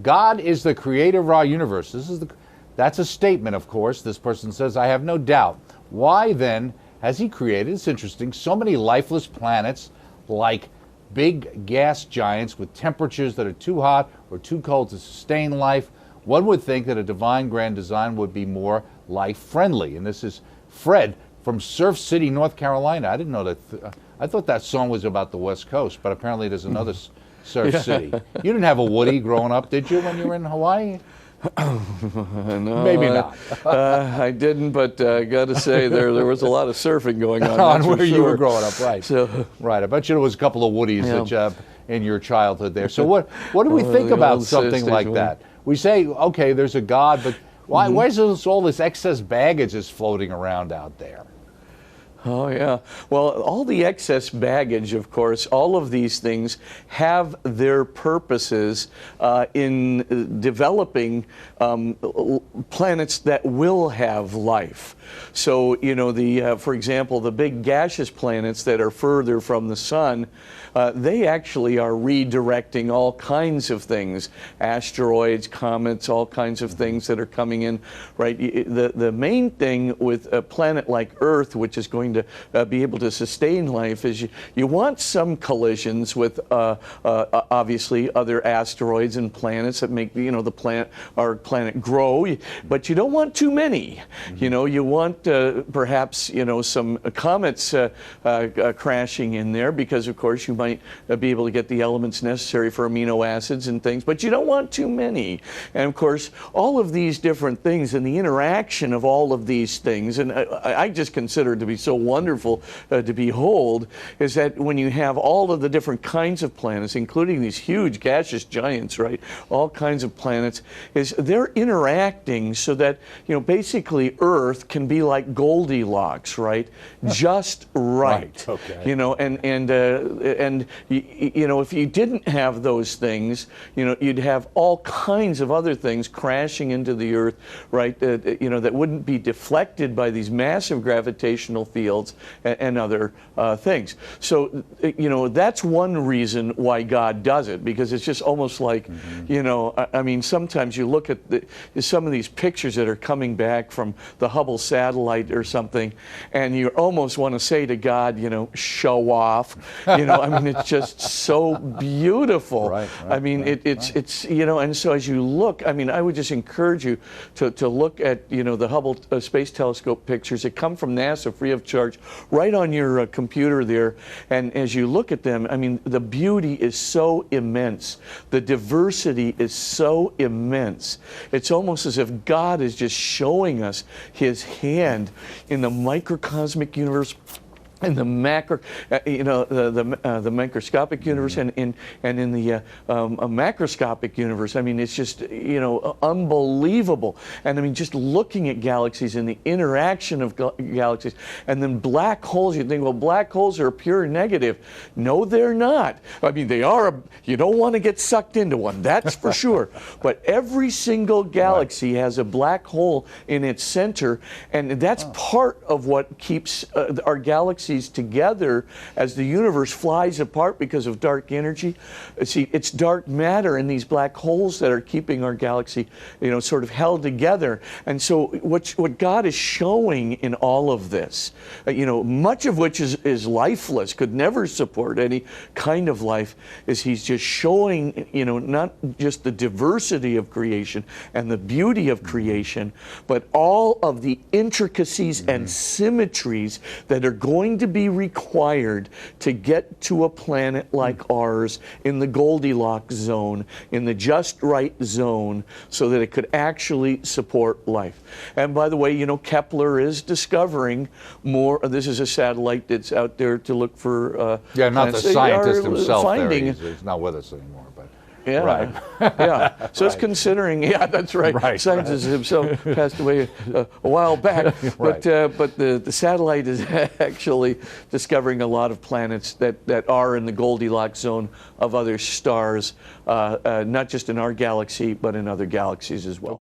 God is the creator of our universe. That's a statement, of course. This person says, I have no doubt. Why then has he created, it's interesting, so many lifeless planets like big gas giants with temperatures that are too hot or too cold to sustain life? One would think that a divine grand design would be more life-friendly. And this is Fred from Surf City, North Carolina. I didn't know that. I thought that song was about the West Coast, but apparently there's another Surf City. You didn't have a Woody growing up, did you, when you were in Hawaii? No, maybe not. I didn't, but I got to say there was a lot of surfing going on. Where you were growing up, right? So, right. I bet you there was a couple of Woodies that in your childhood there. So what do we think about something like that? We say, okay, there's a God, but why is all this excess baggage is floating around out there? Oh, yeah. Well, all the excess baggage, of course, all of these things have their purposes in developing planets that will have life. So, you know, for example, the big gaseous planets that are further from the sun, they actually are redirecting all kinds of things, asteroids, comets, all kinds of things that are coming in, right? The main thing with a planet like Earth, which is going to be able to sustain life, is you want some collisions with obviously other asteroids and planets that make our planet grow, but you don't want too many. You know, you want perhaps some comets crashing in there, because of course you might be able to get the elements necessary for amino acids and things, but you don't want too many. And of course, all of these different things and the interaction of all of these things, and I just consider it to be so wonderful to behold, is that when you have all of the different kinds of planets, including these huge gaseous giants, right, all kinds of planets, is they're interacting so that, basically Earth can be like Goldilocks, right? Just right. Okay. And if you didn't have those things, you'd have all kinds of other things crashing into the Earth, right? That wouldn't be deflected by these massive gravitational fields and other things. So, that's one reason why God does it, because it's just almost like, I mean, sometimes you look at some of these pictures that are coming back from the Hubble satellite or something, and you almost want to say to God, show off. I mean, it's just so beautiful. Right, I mean, it's and so as you look, I mean, I would just encourage you to look at, the Hubble Space Telescope pictures that come from NASA free of charge right on your computer there. And as you look at them, I mean, the beauty is so immense. The diversity is so immense. It's almost as if God is just showing us his hand in the microcosmic universe, in the macro, the microscopic universe, and in the macroscopic universe. I mean, it's just unbelievable. And I mean, just looking at galaxies and the interaction of galaxies, and then black holes. You think, well, black holes are pure negative. No, they're not. I mean, they are. You don't want to get sucked into one. That's for sure. But every single galaxy has a black hole in its center, and that's part of what keeps our galaxy together as the universe flies apart because of dark energy. See, it's dark matter in these black holes that are keeping our galaxy, sort of held together. And so what God is showing in all of this, much of which is lifeless, could never support any kind of life, is he's just showing, not just the diversity of creation and the beauty of creation, but all of the intricacies and symmetries that are going to be required to get to a planet like ours in the Goldilocks zone, in the just right zone, so that it could actually support life. And by the way, Kepler is discovering more. This is a satellite that's out there to look for not the scientist himself. Finding, he's not with us anymore, but yeah, right. Yeah. So it's considering. Yeah, that's right. Scientist himself passed away a while back, but the satellite is actually discovering a lot of planets that are in the Goldilocks zone of other stars, not just in our galaxy, but in other galaxies as well.